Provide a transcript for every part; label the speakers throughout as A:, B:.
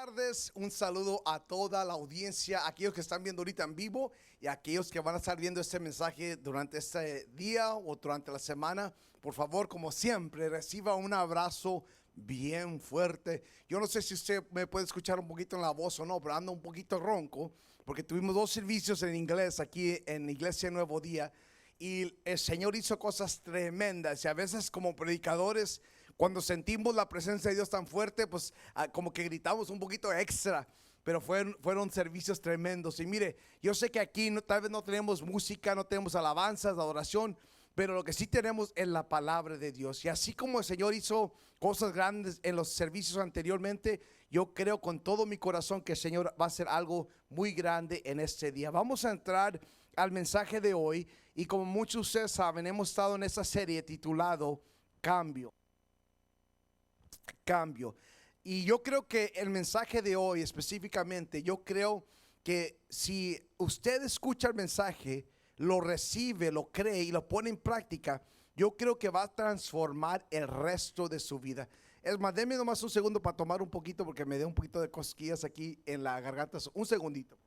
A: tardes, un saludo a toda la audiencia, aquellos que están viendo ahorita en vivo y aquellos que van a estar viendo este mensaje durante este día o durante la semana. Por favor, como siempre, reciba un abrazo bien fuerte. Yo no sé si usted me puede escuchar un poquito en la voz o no, pero ando un poquito ronco porque tuvimos 2 servicios en inglés aquí en Iglesia Nuevo Día y el Señor hizo cosas tremendas y a veces como predicadores, cuando sentimos la presencia de Dios tan fuerte, pues como que gritamos un poquito extra, pero fueron servicios tremendos. Y mire, yo sé que aquí tal vez no tenemos música, no tenemos alabanzas, adoración, pero lo que sí tenemos es la palabra de Dios. Y así como el Señor hizo cosas grandes en los servicios anteriormente, yo creo con todo mi corazón que el Señor va a hacer algo muy grande en este día. Vamos a entrar al mensaje de hoy y como muchos de ustedes saben, hemos estado en esta serie titulado Cambio. Y yo creo que el mensaje de hoy específicamente, yo creo que si usted escucha el mensaje, lo recibe, lo cree y lo pone en práctica, yo creo que va a transformar el resto de su vida. Es más, déme nomás un segundo para tomar un poquito porque me dio un poquito de cosquillas aquí en la garganta. Un segundito.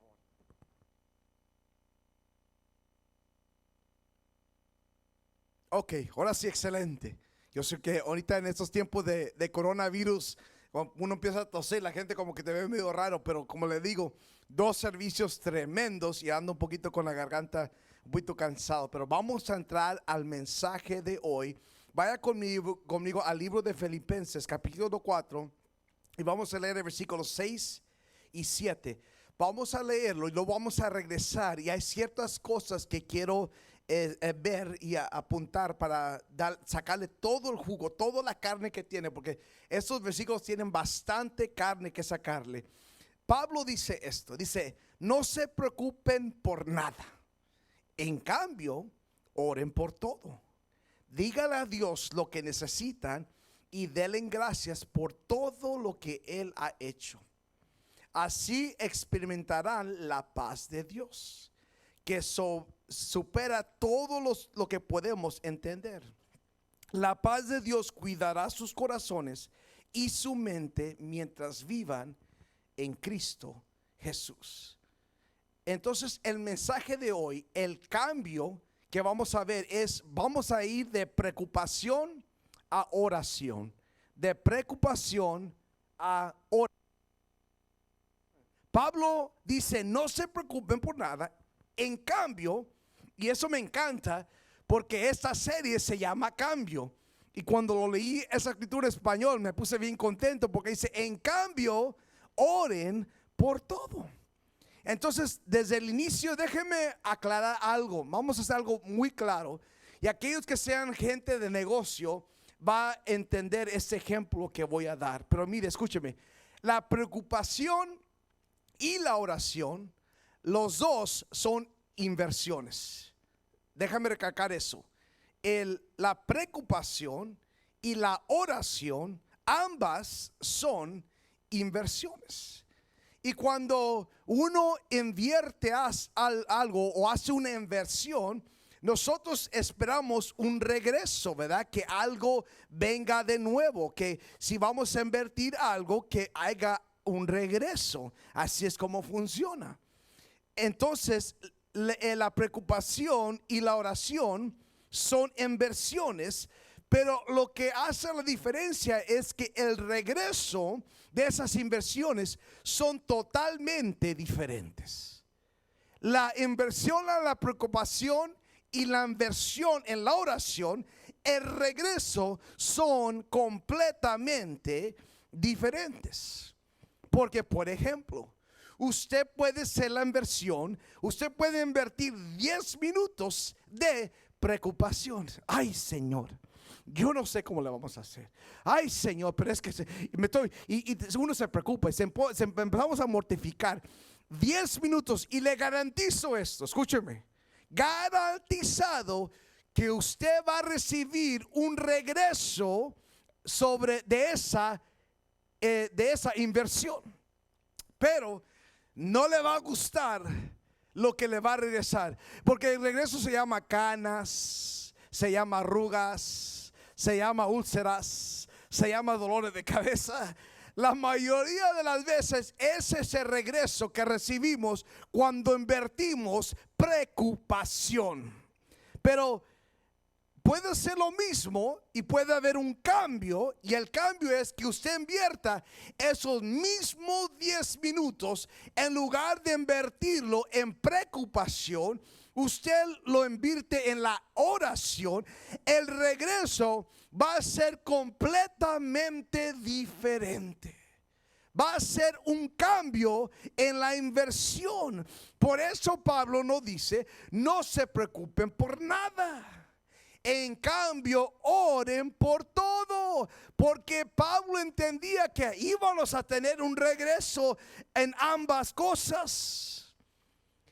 A: Ok, ahora sí, excelente. Yo sé que ahorita en estos tiempos de coronavirus, uno empieza a toser, la gente como que te ve medio raro, pero como le digo, 2 servicios tremendos y ando un poquito con la garganta, un poquito cansado. Pero vamos a entrar al mensaje de hoy. Vaya conmigo al libro de Filipenses, capítulo 4, y vamos a leer el versículo 6 y 7. Vamos a leerlo y luego vamos a regresar. Y hay ciertas cosas que quiero ver y apuntar para sacarle todo el jugo, toda la carne que tiene, porque estos versículos tienen bastante carne que sacarle. Pablo dice esto, dice, no se preocupen por nada, en cambio, oren por todo. Díganle a Dios lo que necesitan y denle gracias por todo lo que Él ha hecho. Así experimentarán la paz de Dios, que supera todo lo que podemos entender. La paz de Dios cuidará sus corazones y su mente mientras vivan en Cristo Jesús. Entonces el mensaje de hoy, el cambio que vamos a ver es, vamos a ir de preocupación a oración, de preocupación a oración. Pablo dice, no se preocupen por nada, en cambio, y eso me encanta porque esta serie se llama Cambio. Y cuando lo leí esa escritura en español me puse bien contento porque dice, en cambio, oren por todo. Entonces, desde el inicio, déjenme aclarar algo. Vamos a hacer algo muy claro. Y aquellos que sean gente de negocio va a entender ese ejemplo que voy a dar. Pero mire, escúcheme. La preocupación y la oración, los dos son inversiones. Déjame recalcar eso. La preocupación y la oración, ambas son inversiones. Y cuando uno invierte algo o hace una inversión, nosotros esperamos un regreso, ¿verdad? Que algo venga de nuevo, que si vamos a invertir algo, que haya un regreso. Así es como funciona. Entonces, la preocupación y la oración son inversiones, pero lo que hace la diferencia es que el regreso de esas inversiones son totalmente diferentes. La inversión a la preocupación y la inversión en la oración, el regreso son completamente diferentes. Porque, por ejemplo, usted puede hacer la inversión, usted puede invertir 10 minutos de preocupación. Ay, Señor, yo no sé cómo le vamos a hacer. Ay, Señor, pero es que uno se preocupa y empezamos a mortificar. 10 minutos y le garantizo esto, escúcheme, garantizado que usted va a recibir un regreso de esa inversión. Pero no le va a gustar lo que le va a regresar, porque el regreso se llama canas, se llama arrugas, se llama úlceras, se llama dolores de cabeza. La mayoría de las veces es ese regreso que recibimos cuando invertimos preocupación. Pero puede ser lo mismo y puede haber un cambio, y el cambio es que usted invierta esos mismos 10 minutos, en lugar de invertirlo en preocupación, usted lo invierte en la oración. El regreso va a ser completamente diferente. Va a ser un cambio en la inversión. Por eso Pablo nos dice: no se preocupen por nada. En cambio, oren por todo, porque Pablo entendía que íbamos a tener un regreso en ambas cosas.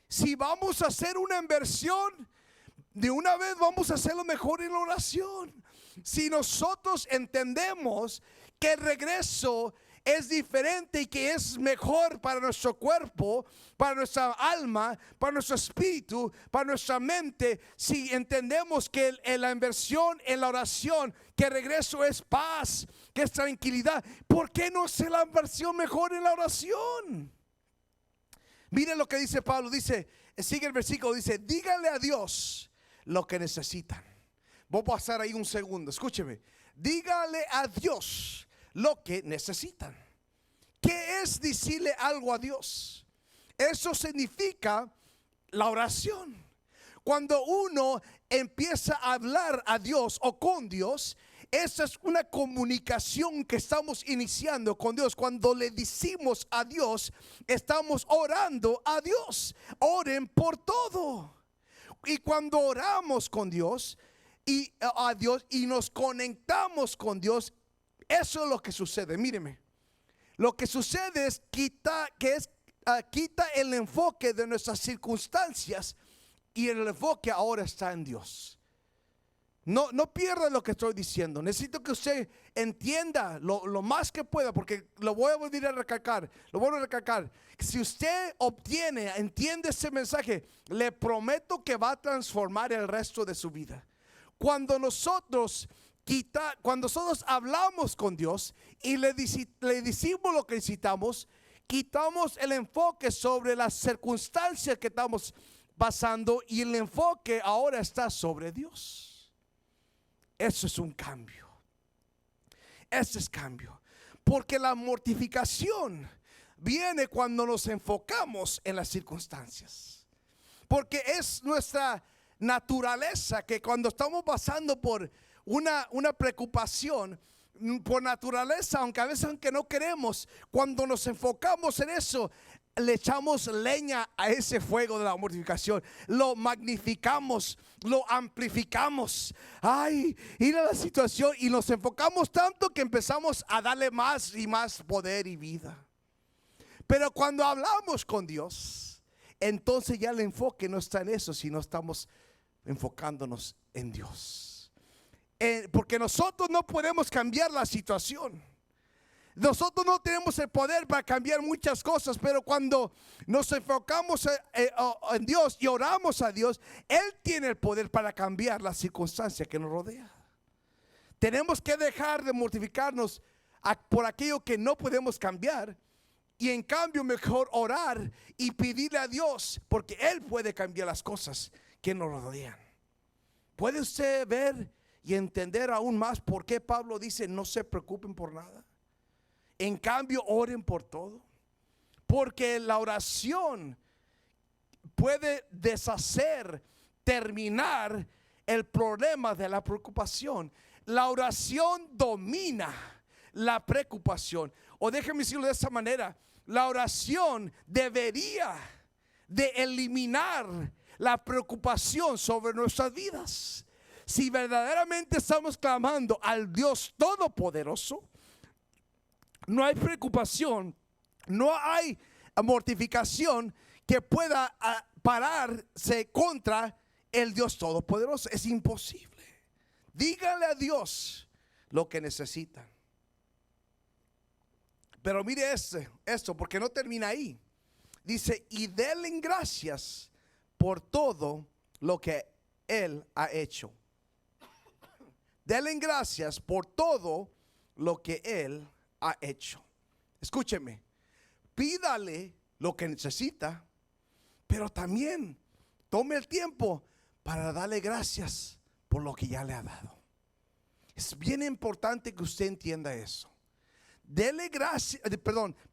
A: Si vamos a hacer una inversión, de una vez vamos a hacerlo mejor en la oración. Si nosotros entendemos que el regreso es diferente y que es mejor para nuestro cuerpo, para nuestra alma, para nuestro espíritu, para nuestra mente, si entendemos que la inversión en la oración, que el regreso es paz, que es tranquilidad, ¿por qué no hacer la inversión mejor en la oración? Miren lo que dice Pablo, dice, sigue el versículo, dice: díganle a Dios lo que necesitan. Voy a pasar ahí un segundo, escúcheme. Díganle a Dios lo que necesitan. ¿Qué es decirle algo a Dios? Eso significa la oración. Cuando uno empieza a hablar a Dios o con Dios, esa es una comunicación que estamos iniciando con Dios. Cuando le decimos a Dios, estamos orando a Dios. Oren por todo. Y cuando oramos con Dios y a Dios y nos conectamos con Dios, eso es lo que sucede. Míreme, lo que sucede es quita el enfoque de nuestras circunstancias, y el enfoque ahora está en Dios. No pierda lo que estoy diciendo. Necesito que usted entienda lo más que pueda, porque lo voy a volver a recalcar. Lo voy a recalcar. Si usted entiende ese mensaje, le prometo que va a transformar el resto de su vida. Cuando nosotros hablamos con Dios y le decimos lo que necesitamos, quitamos el enfoque sobre las circunstancias que estamos pasando, y el enfoque ahora está sobre Dios. Eso es un cambio. Ese es cambio. Porque la mortificación viene cuando nos enfocamos en las circunstancias. Porque es nuestra naturaleza que cuando estamos pasando por una preocupación, por naturaleza, aunque a veces no queremos, cuando nos enfocamos en eso, le echamos leña a ese fuego de la mortificación, lo magnificamos, lo amplificamos. Ay, ir a la situación, y nos enfocamos tanto que empezamos a darle más y más poder y vida. Pero cuando hablamos con Dios, entonces ya el enfoque no está en eso, sino estamos enfocándonos en Dios. Porque nosotros no podemos cambiar la situación. Nosotros no tenemos el poder para cambiar muchas cosas, pero cuando nos enfocamos en Dios y oramos a Dios, Él tiene el poder para cambiar la circunstancia que nos rodea. Tenemos que dejar de mortificarnos por aquello que no podemos cambiar, y en cambio mejor orar y pedirle a Dios, porque Él puede cambiar las cosas que nos rodean. ¿Puede usted ver y entender aún más por qué Pablo dice: no se preocupen por nada? En cambio, oren por todo. Porque la oración puede terminar el problema de la preocupación. La oración domina la preocupación. O déjeme decirlo de esta manera: la oración debería de eliminar la preocupación sobre nuestras vidas. Si verdaderamente estamos clamando al Dios Todopoderoso, no hay preocupación, no hay mortificación que pueda pararse contra el Dios Todopoderoso. Es imposible. Díganle a Dios lo que necesitan. Pero mire esto, porque no termina ahí. Dice: y denle gracias por todo lo que Él ha hecho. Denle gracias por todo lo que Él ha hecho. escúcheme, pídale lo que necesita, pero también tome el tiempo para darle gracias por lo que ya le ha dado. Es bien importante que usted entienda eso. Dele gracias,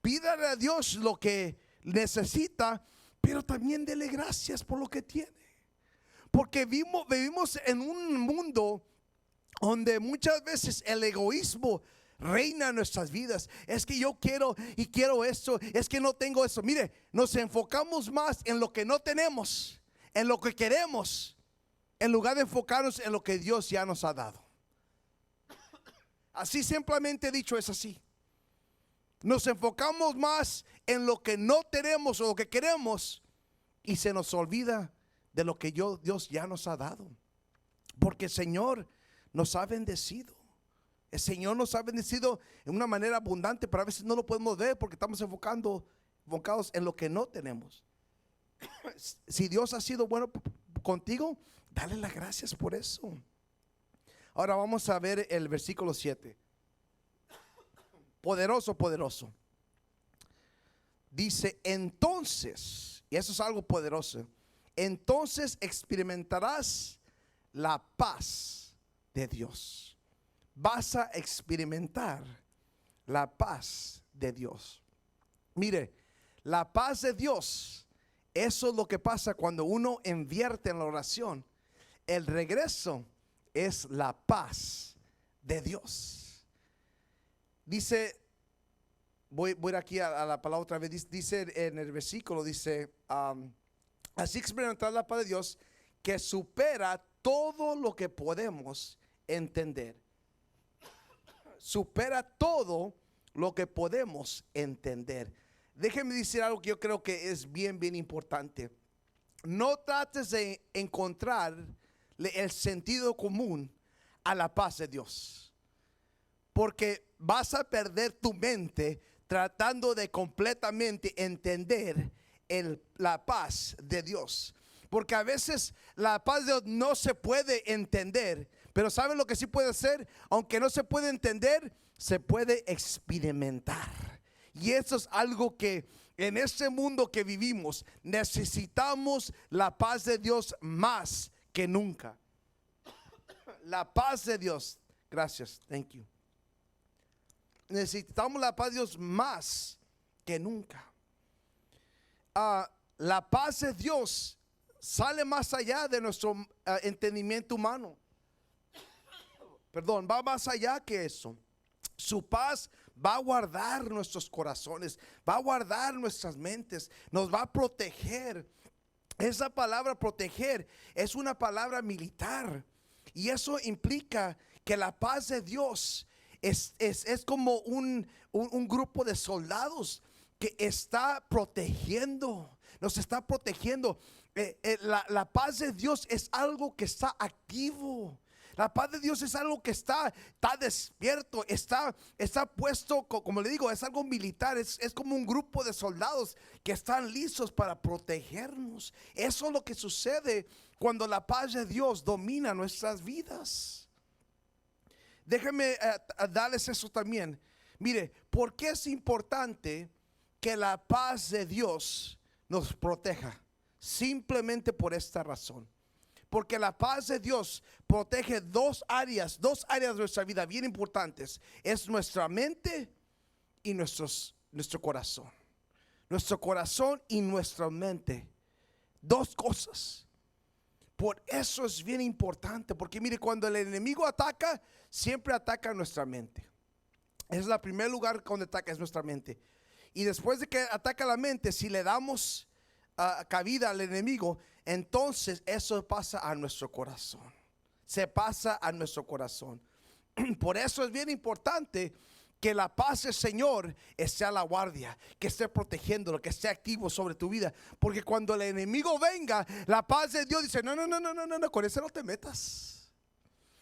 A: pídale a Dios lo que necesita, pero también dele gracias por lo que tiene. Porque vivimos en un mundo donde muchas veces el egoísmo reina en nuestras vidas. Es que yo quiero y quiero esto, es que no tengo eso. Mire, nos enfocamos más en lo que no tenemos, en lo que queremos, en lugar de enfocarnos en lo que Dios ya nos ha dado. Así simplemente dicho, es así. Nos enfocamos más en lo que no tenemos o lo que queremos, y se nos olvida de lo que Dios ya nos ha dado. Porque el Señor nos ha bendecido. El Señor nos ha bendecido en una manera abundante, pero a veces no lo podemos ver porque estamos enfocados en lo que no tenemos. Si Dios ha sido bueno contigo, dale las gracias por eso. Ahora vamos a ver el versículo 7. Poderoso, poderoso. Dice, entonces, y eso es algo poderoso, entonces experimentarás la paz de Dios. Vas a experimentar la paz de Dios. Mire, la paz de Dios, eso es lo que pasa cuando uno invierte en la oración. El regreso es la paz de Dios. Dice, voy aquí a la palabra otra vez. Dice en el versículo, dice, así experimentar la paz de Dios que supera todo lo que podemos entender. Supera todo lo que podemos entender. Déjenme decir algo que yo creo que es bien importante. No trates de encontrar el sentido común a la paz de Dios, porque vas a perder tu mente tratando de completamente entender la paz de Dios. Porque a veces la paz de Dios no se puede entender, pero ¿saben lo que sí puede ser? Aunque no se puede entender, se puede experimentar. Y eso es algo que en este mundo que vivimos necesitamos la paz de Dios más que nunca. La paz de Dios. Gracias, thank you. Necesitamos la paz de Dios más que nunca. La paz de Dios sale más allá de nuestro entendimiento humano. Va más allá que eso. Su paz va a guardar nuestros corazones, va a guardar nuestras mentes, nos va a proteger. Esa palabra proteger es una palabra militar, y eso implica que la paz de Dios es como un grupo de soldados que está protegiendo, nos está protegiendo. La paz de Dios es algo que está activo. La paz de Dios es algo que está despierto, está puesto, como le digo, es algo militar, es como un grupo de soldados que están listos para protegernos. Eso es lo que sucede cuando la paz de Dios domina nuestras vidas. Déjenme darles eso también. Mire, ¿por qué es importante que la paz de Dios nos proteja? Simplemente por esta razón. Porque la paz de Dios protege dos áreas de nuestra vida bien importantes. Es nuestra mente y nuestro corazón. Nuestro corazón y nuestra mente. Dos cosas. Por eso es bien importante. Porque mire, cuando el enemigo ataca, siempre ataca nuestra mente. Es el primer lugar donde ataca, es nuestra mente. Y después de que ataca la mente, si le damos cabida al enemigo, entonces eso pasa a nuestro corazón. Se pasa a nuestro corazón. Por eso es bien importante que la paz del Señor esté a la guardia, que esté protegiéndolo, que esté activo sobre tu vida. Porque cuando el enemigo venga, la paz de Dios dice: no, con eso no te metas.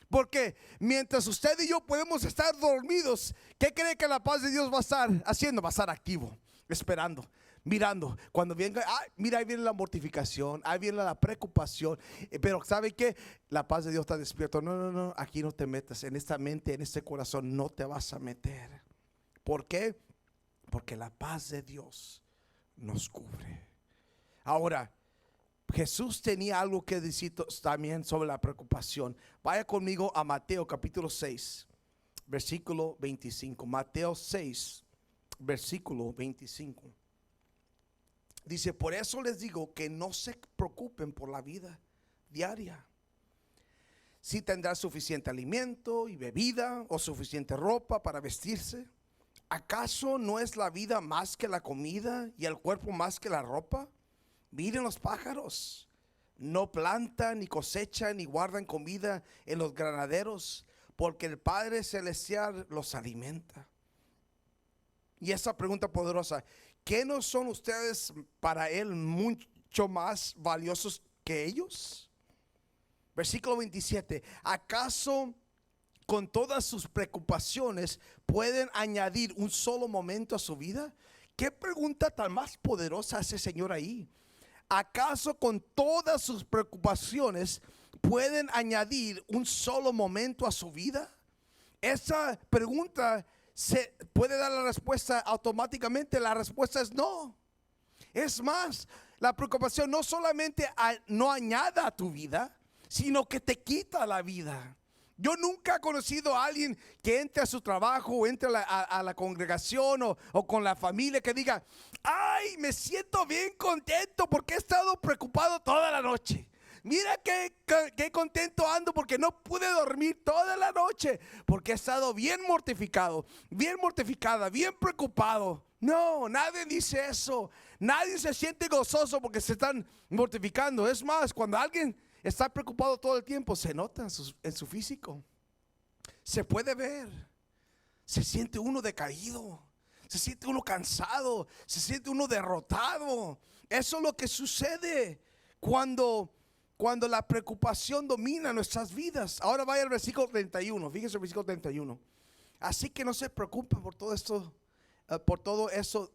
A: Porque mientras usted y yo podemos estar dormidos, ¿qué cree que la paz de Dios va a estar haciendo? Va a estar activo, esperando, mirando. Cuando venga, mira, ahí viene la mortificación, ahí viene la preocupación. Pero ¿sabe qué? La paz de Dios está despierto. No, aquí no te metas. En esta mente, en este corazón no te vas a meter. ¿Por qué? porque la paz de Dios nos cubre. Ahora, Jesús tenía algo que decir también sobre la preocupación. Vaya conmigo a Mateo capítulo 6, versículo 25. Mateo 6, versículo 25. Dice, por eso les digo que no se preocupen por la vida diaria, si tendrá suficiente alimento y bebida o suficiente ropa para vestirse. ¿Acaso no es la vida más que la comida y el cuerpo más que la ropa? Miren los pájaros, no plantan ni cosechan ni guardan comida en los granaderos, porque el Padre Celestial los alimenta. Y esa pregunta poderosa, ¿qué no son ustedes para Él mucho más valiosos que ellos? Versículo 27, ¿acaso con todas sus preocupaciones pueden añadir un solo momento a su vida? ¿Qué pregunta tan más poderosa hace el Señor ahí? ¿Acaso con todas sus preocupaciones pueden añadir un solo momento a su vida? Esa pregunta se puede dar la respuesta automáticamente. La respuesta es no. Es más, la preocupación no solamente no añada a tu vida, sino que te quita la vida. Yo nunca he conocido a alguien que entre a su trabajo o entre a la congregación o con la familia que diga, ay, me siento bien contento porque he estado preocupado toda la noche. Mira qué contento ando porque no pude dormir toda la noche porque he estado bien mortificado, bien mortificada, bien preocupado. No, nadie dice eso. Nadie se siente gozoso porque se están mortificando. Es más, cuando alguien está preocupado todo el tiempo, se nota en su físico. Se puede ver. Se siente uno decaído. Se siente uno cansado. Se siente uno derrotado. Eso es lo que sucede cuando la preocupación domina nuestras vidas. Ahora vaya al versículo 31. Fíjese el versículo 31. Así que no se preocupen por todo esto,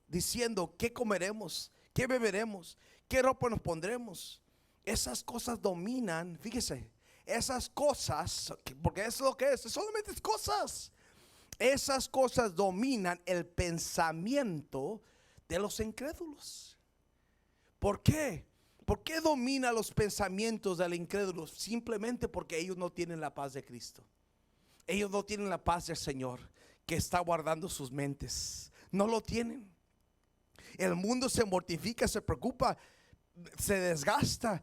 A: diciendo qué comeremos, qué beberemos, qué ropa nos pondremos. Esas cosas dominan, fíjese, esas cosas, porque es lo que es, solamente es cosas. Esas cosas dominan el pensamiento de los incrédulos. ¿Por qué? ¿Por qué domina los pensamientos del incrédulo? Simplemente porque ellos no tienen la paz de Cristo. Ellos no tienen la paz del Señor que está guardando sus mentes. No lo tienen. El mundo se mortifica, se preocupa, se desgasta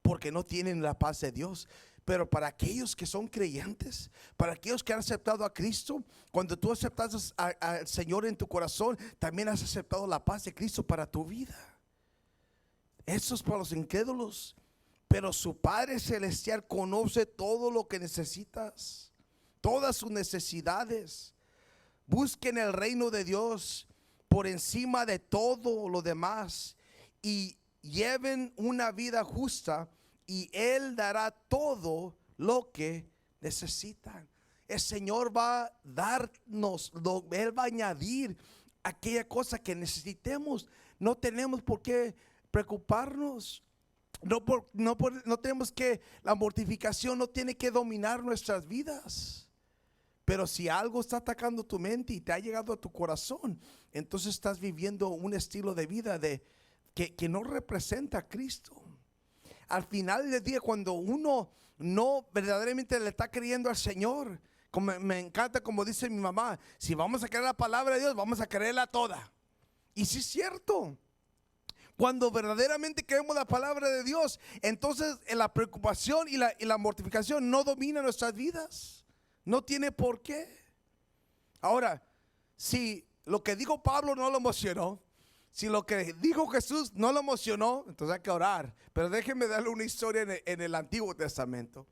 A: porque no tienen la paz de Dios. Pero para aquellos que son creyentes, para aquellos que han aceptado a Cristo, cuando tú aceptas al Señor en tu corazón, también has aceptado la paz de Cristo para tu vida. Eso es para los incrédulos. Pero su Padre Celestial conoce todo lo que necesitas, todas sus necesidades. Busquen el reino de Dios por encima de todo lo demás y lleven una vida justa, y Él dará todo lo que necesitan. El Señor va a darnos, Él va a añadir aquella cosa que necesitemos. No tenemos por qué preocuparnos. No tenemos que, la mortificación no tiene que dominar nuestras vidas. Pero si algo está atacando tu mente y te ha llegado a tu corazón, entonces estás viviendo un estilo de vida que no representa a Cristo. Al final del día, cuando uno no verdaderamente le está creyendo al Señor, como me encanta como dice mi mamá, si vamos a creer la palabra de Dios, vamos a creerla toda. Y sí es cierto. Cuando verdaderamente creemos la palabra de Dios, entonces la preocupación y la mortificación no domina nuestras vidas. No tiene por qué. Ahora, si lo que dijo Pablo no lo emocionó, si lo que dijo Jesús no lo emocionó, entonces hay que orar. Pero déjenme darle una historia en el Antiguo Testamento.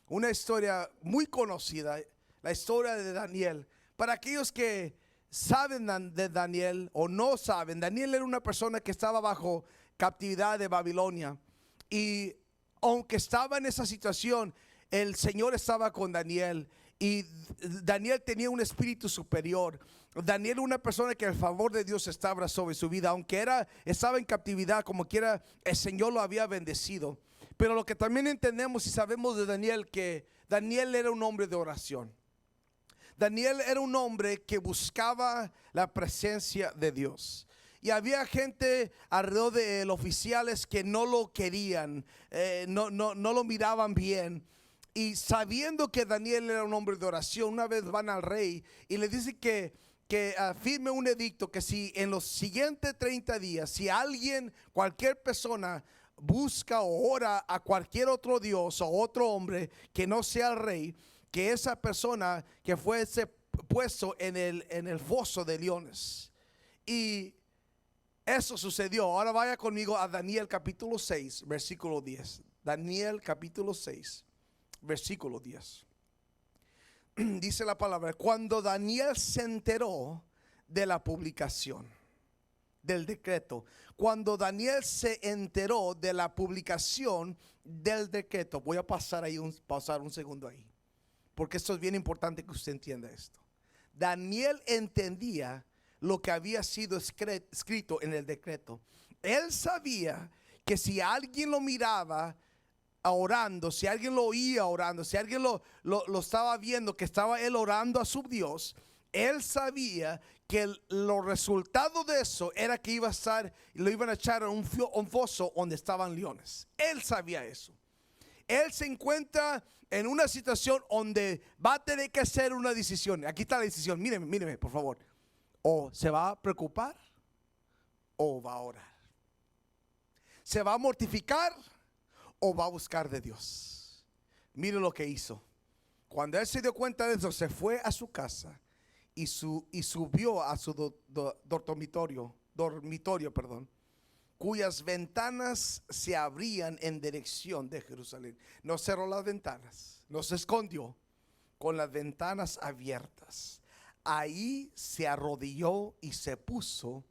A: Una historia muy conocida, la historia de Daniel. Para aquellos que saben de Daniel o no saben, Daniel era una persona que estaba bajo captividad de Babilonia. Y aunque estaba en esa situación, el Señor estaba con Daniel. Y Daniel tenía un espíritu superior. Daniel era una persona que el favor de Dios estaba sobre su vida. Aunque estaba en captividad, como quiera, el Señor lo había bendecido. Pero lo que también entendemos y sabemos de Daniel, que Daniel era un hombre de oración. Daniel era un hombre que buscaba la presencia de Dios. Y había gente alrededor de él, oficiales que no lo querían, no lo miraban bien. Y sabiendo que Daniel era un hombre de oración, una vez van al rey y le dicen que firme un edicto que si en los siguientes 30 días, si alguien, cualquier persona busca o ora a cualquier otro dios o otro hombre que no sea el rey, que esa persona que fuese puesto en el foso de leones. Y eso sucedió. Ahora vaya conmigo a Daniel capítulo 6, versículo 10. Daniel capítulo 6, versículo 10. Dice la palabra: cuando Daniel se enteró de la publicación del decreto, cuando Daniel se enteró de la publicación del decreto, voy a pasar un segundo ahí, porque esto es bien importante que usted entienda esto. Daniel entendía lo que había sido escrito en el decreto. Él sabía que si alguien lo miraba orando, si alguien lo oía orando, si alguien lo estaba viendo, que estaba él orando a su Dios, él sabía que los resultados de eso era que lo iban a echar a un foso donde estaban leones. Él sabía eso. Él se encuentra en una situación donde va a tener que hacer una decisión. Aquí está la decisión. Míreme, por favor. O se va a preocupar o va a orar. Se va a mortificar o va a buscar de Dios. Mire lo que hizo. Cuando él se dio cuenta de eso, se fue a su casa y subió a su dormitorio, cuyas ventanas se abrían en dirección de Jerusalén. No cerró las ventanas, no se escondió, con las ventanas abiertas. Ahí se arrodilló y se puso,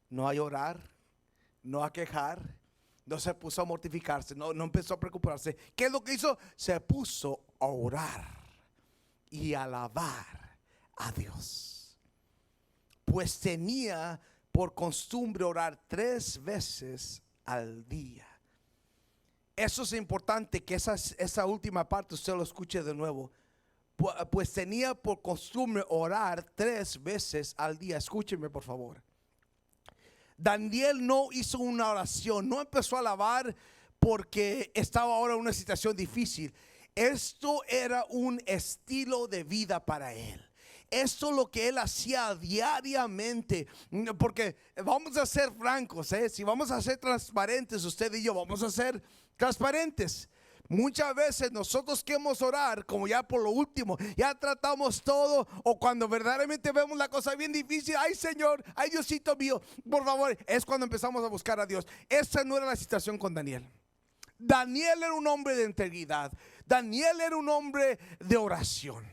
A: no a llorar, no a quejar, no se puso a mortificarse, no empezó a preocuparse. ¿Qué es lo que hizo? Se puso a orar y a alabar a Dios, pues tenía por costumbre orar 3 veces al día. Eso es importante, que esa última parte usted lo escuche de nuevo. Pues tenía por costumbre orar 3 veces al día. Escúcheme, por favor. Daniel no hizo una oración, no empezó a alabar porque estaba ahora en una situación difícil. Esto era un estilo de vida para él. Esto es lo que él hacía diariamente. Porque vamos a ser francos, si vamos a ser transparentes, usted y yo vamos a ser transparentes. Muchas veces nosotros queremos orar como ya por lo último, ya tratamos todo, o cuando verdaderamente vemos la cosa bien difícil, ay Señor, ay Diosito mío, por favor, es cuando empezamos a buscar a Dios. Esa no era la situación con Daniel. Daniel era un hombre de integridad. Daniel era un hombre de oración.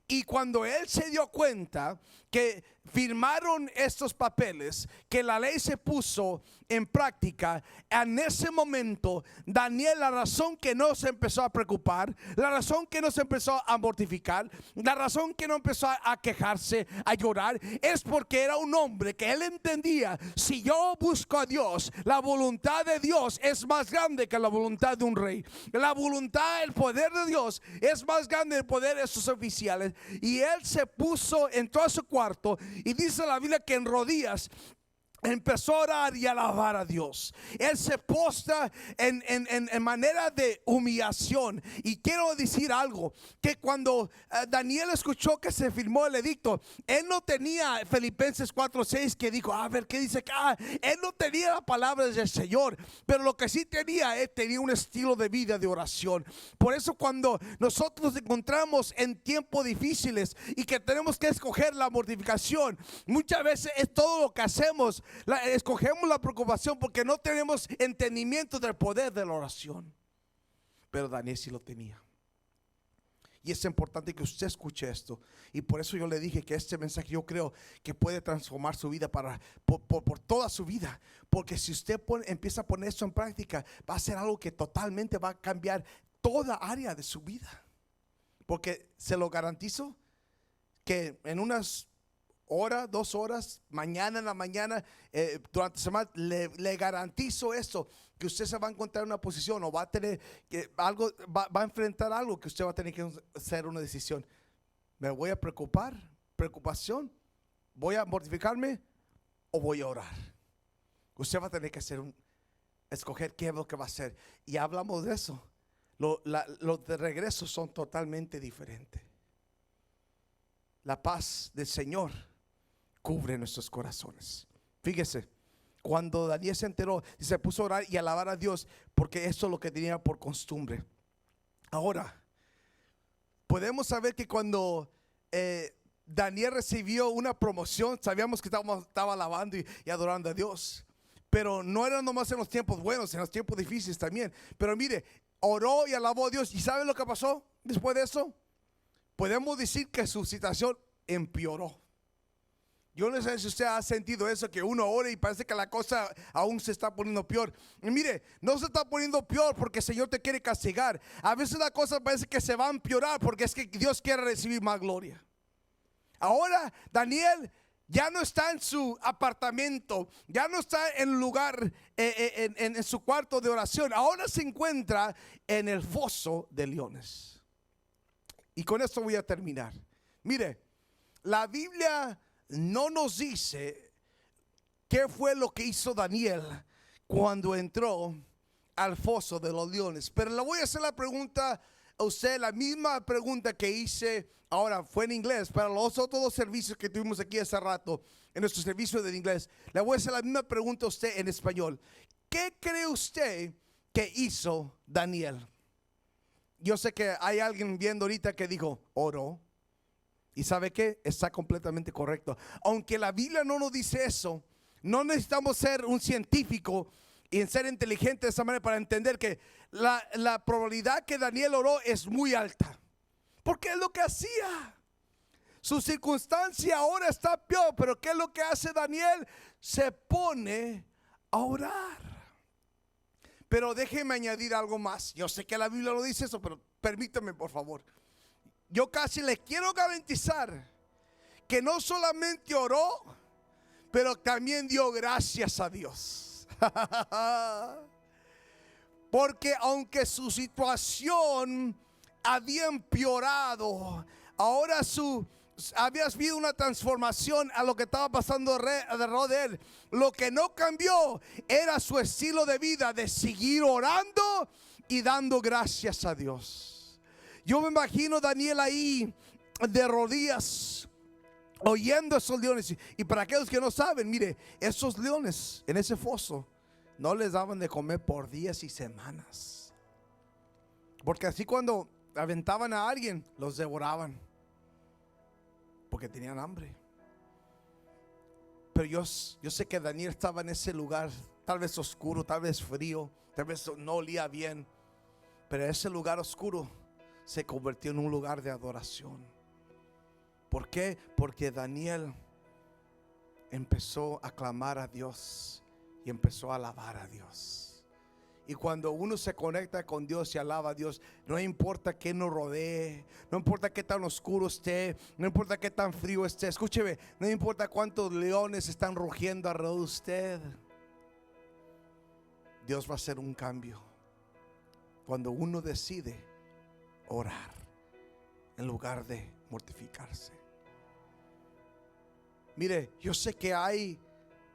A: Y cuando él se dio cuenta que firmaron estos papeles, que la ley se puso en práctica, en ese momento Daniel, la razón que no se empezó a preocupar, la razón que no se empezó a mortificar, la razón que no empezó a quejarse, a llorar, es porque era un hombre que él entendía: si yo busco a Dios, la voluntad de Dios es más grande que la voluntad de un rey. La voluntad, el poder de Dios es más grande que el poder de sus oficiales. Y él se puso en todo su cuarto, y dice la Biblia que en rodillas empezó a orar y a alabar a Dios. Él se postra en manera de humillación. Y quiero decir algo, que cuando Daniel escuchó que se firmó el edicto, él no tenía Filipenses 4:6 que dijo, a ver qué dice acá. Él no tenía la palabra del Señor, pero lo que sí tenía, él tenía un estilo de vida de oración. Por eso cuando nosotros nos encontramos en tiempos difíciles y que tenemos que escoger la mortificación, muchas veces es todo lo que hacemos. Escogemos la preocupación porque no tenemos entendimiento del poder de la oración. Pero Daniel sí lo tenía. Y es importante que usted escuche esto. Y por eso yo le dije que este mensaje yo creo que puede transformar su vida por toda su vida. Porque si usted empieza a poner esto en práctica, va a ser algo que totalmente va a cambiar toda área de su vida. Porque se lo garantizo que en unas hora, 2 horas, mañana en la mañana, durante la semana, le garantizo esto, que usted se va a encontrar en una posición o va a tener que algo, va a enfrentar algo que usted va a tener que hacer una decisión. ¿Me voy a preocupar? ¿Preocupación? ¿Voy a mortificarme o voy a orar? Usted va a tener que escoger qué es lo que va a hacer. Y hablamos de eso. Los de regreso son totalmente diferentes. La paz del Señor cubre nuestros corazones. Fíjese, cuando Daniel se enteró y se puso a orar y a alabar a Dios, porque eso es lo que tenía por costumbre. Ahora, podemos saber que cuando Daniel recibió una promoción, sabíamos que estaba alabando y adorando a Dios. Pero no era nomás en los tiempos buenos, en los tiempos difíciles también. Pero mire, oró y alabó a Dios. ¿Y sabe lo que pasó después de eso? Podemos decir que su situación empeoró. Yo no sé si usted ha sentido eso, que uno ora y parece que la cosa aún se está poniendo peor. Y mire, no se está poniendo peor porque el Señor te quiere castigar. A veces la cosa parece que se va a empeorar porque es que Dios quiere recibir más gloria. Ahora Daniel ya no está en su apartamento, ya no está en el lugar, en su cuarto de oración. Ahora se encuentra en el foso de leones. Y con esto voy a terminar. Mire, la Biblia no nos dice qué fue lo que hizo Daniel cuando entró al foso de los leones. Pero le voy a hacer la pregunta a usted, la misma pregunta que hice. Ahora fue en inglés, para los otros dos servicios que tuvimos aquí hace rato, en nuestro servicio de inglés, le voy a hacer la misma pregunta a usted en español. ¿Qué cree usted que hizo Daniel? Yo sé que hay alguien viendo ahorita que dijo, oró. ¿Y sabe qué? Está completamente correcto. Aunque la Biblia no nos dice eso, no necesitamos ser un científico y ser inteligente de esa manera para entender que la probabilidad que Daniel oró es muy alta. Porque es lo que hacía. Su circunstancia ahora está peor, pero ¿qué es lo que hace Daniel? Se pone a orar. Pero déjeme añadir algo más. Yo sé que la Biblia no dice eso, pero permítame por favor. Yo casi les quiero garantizar que no solamente oró, pero también dio gracias a Dios. Porque aunque su situación había empeorado, ahora había habido una transformación a lo que estaba pasando alrededor de él. Lo que no cambió era su estilo de vida, de seguir orando y dando gracias a Dios. Yo me imagino Daniel ahí de rodillas oyendo a esos leones. Y para aquellos que no saben, mire, esos leones en ese foso no les daban de comer por días y semanas, porque así cuando aventaban a alguien los devoraban porque tenían hambre. Pero yo sé que Daniel estaba en ese lugar, tal vez oscuro, tal vez frío, tal vez no olía bien, pero ese lugar oscuro se convirtió en un lugar de adoración. ¿Por qué? Porque Daniel empezó a clamar a Dios y empezó a alabar a Dios. Y cuando uno se conecta con Dios y alaba a Dios, no importa qué nos rodee, no importa qué tan oscuro esté, no importa qué tan frío esté, escúcheme, no importa cuántos leones están rugiendo alrededor de usted, Dios va a hacer un cambio cuando uno decide orar en lugar de mortificarse. Mire, yo sé que hay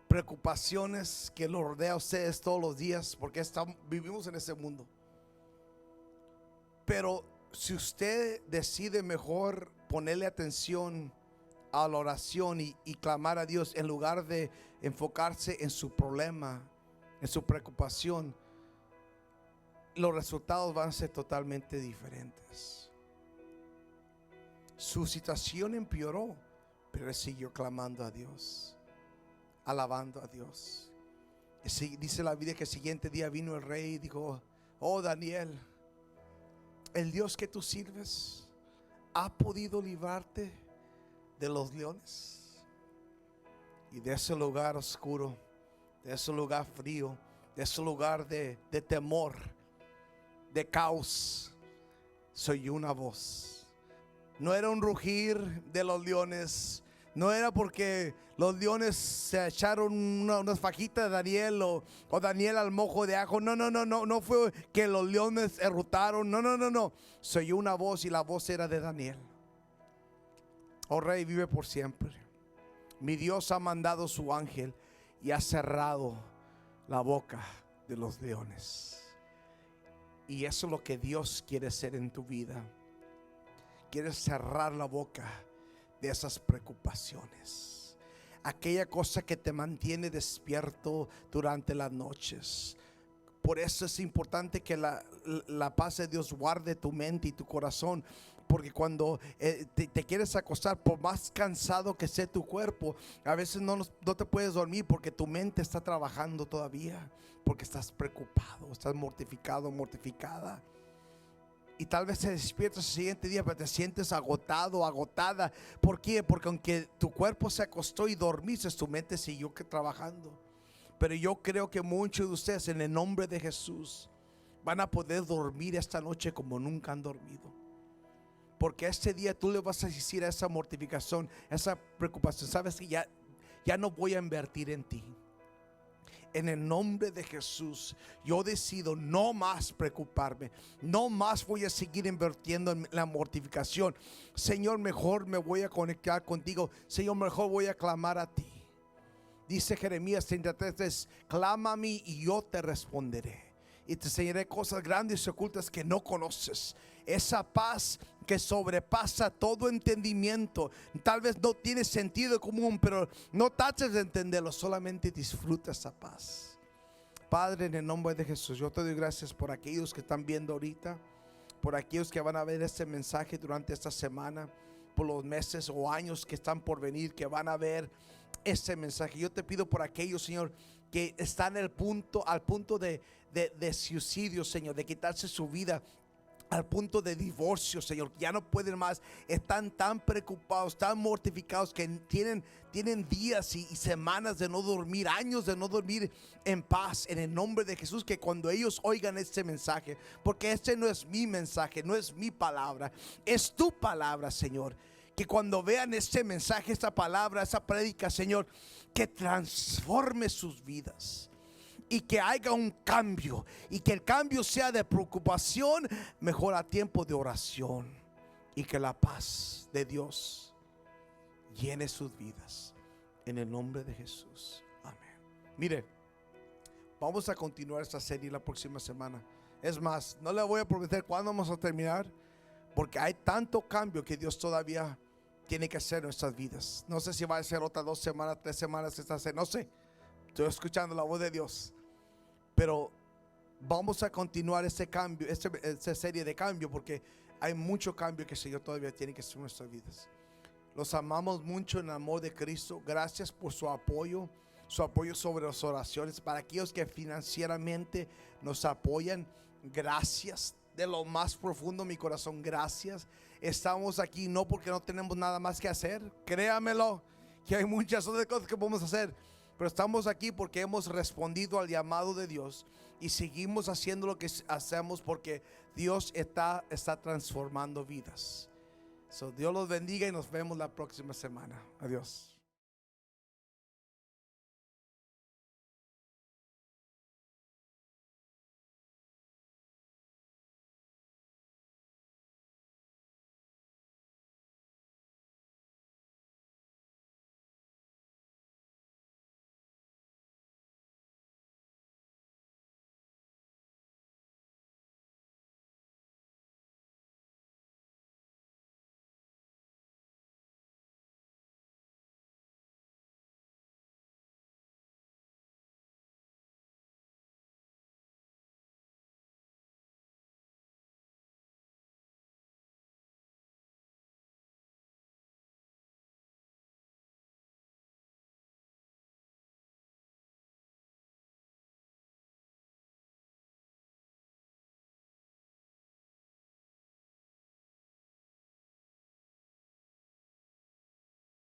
A: preocupaciones que lo rodea a ustedes todos los días, porque vivimos en ese mundo. Pero si usted decide mejor ponerle atención a la oración y clamar a Dios en lugar de enfocarse en su problema, en su preocupación, los resultados van a ser totalmente diferentes. Su situación empeoró, pero él siguió clamando a Dios, alabando a Dios. Dice la Biblia que el siguiente día vino el rey y dijo: oh Daniel, el Dios que tú sirves ha podido librarte de los leones. Y de ese lugar oscuro, de ese lugar frío, de ese lugar de temor, de caos, se oyó una voz. No era un rugir de los leones, no era porque los leones se echaron unas fajitas de Daniel o Daniel al mojo de ajo. No fue que los leones errutaron. No. Se oyó una voz y la voz era de Daniel. Oh Rey, vive por siempre. Mi Dios ha mandado su ángel y ha cerrado la boca de los leones. Y eso es lo que Dios quiere hacer en tu vida. Quiere cerrar la boca de esas preocupaciones, aquella cosa que te mantiene despierto durante las noches. Por eso es importante que la paz de Dios guarde tu mente y tu corazón. Porque cuando te quieres acostar, por más cansado que sea tu cuerpo, a veces no te puedes dormir porque tu mente está trabajando todavía, porque estás preocupado, estás mortificado, mortificada. Y tal vez te despiertas el siguiente día, pero te sientes agotado, agotada. ¿Por qué? Porque aunque tu cuerpo se acostó y dormiste, tu mente siguió trabajando. Pero yo creo que muchos de ustedes, en el nombre de Jesús, van a poder dormir esta noche como nunca han dormido. Porque este día tú le vas a decir a esa mortificación, a esa preocupación: sabes que ya no voy a invertir en ti. En el nombre de Jesús, yo decido no más preocuparme, no más voy a seguir invirtiendo en la mortificación. Señor, mejor me voy a conectar contigo. Señor, mejor voy a clamar a ti. Dice Jeremías 33: clama a mí y yo te responderé, y te enseñaré cosas grandes y ocultas que no conoces. Esa paz que sobrepasa todo entendimiento. Tal vez no tiene sentido común, pero no trates de entenderlo, solamente disfruta esa paz. Padre, en el nombre de Jesús, yo te doy gracias por aquellos que están viendo ahorita, por aquellos que van a ver este mensaje durante esta semana, por los meses o años que están por venir, que van a ver este mensaje. Yo te pido por aquellos, Señor, que están al punto de suicidio, Señor, de quitarse su vida, al punto de divorcio, Señor, ya no pueden más, están tan preocupados, tan mortificados, que tienen días y semanas de no dormir, años de no dormir en paz. En el nombre de Jesús, que cuando ellos oigan este mensaje, porque este no es mi mensaje, no es mi palabra, es tu palabra, Señor, que cuando vean este mensaje, esta palabra, esa prédica, Señor, que transforme sus vidas. Y que haya un cambio, y que el cambio sea de preocupación mejor a tiempo de oración, y que la paz de Dios llene sus vidas en el nombre de Jesús. Amén. Mire, vamos a continuar esta serie la próxima semana. Es más, no le voy a prometer cuándo vamos a terminar, porque hay tanto cambio que Dios todavía tiene que hacer en nuestras vidas. No sé si va a ser otras 2 semanas, 3 semanas esta serie, no sé. Estoy escuchando la voz de Dios. Pero vamos a continuar este cambio, esta serie de cambio, porque hay mucho cambio que el Señor todavía tiene que hacer en nuestras vidas. Los amamos mucho en el amor de Cristo. Gracias por su apoyo sobre las oraciones. Para aquellos que financieramente nos apoyan, gracias de lo más profundo de mi corazón, gracias. Estamos aquí no porque no tenemos nada más que hacer, créamelo, que hay muchas otras cosas que podemos hacer. Pero estamos aquí porque hemos respondido al llamado de Dios y seguimos haciendo lo que hacemos porque Dios está transformando vidas. Dios los bendiga y nos vemos la próxima semana. Adiós.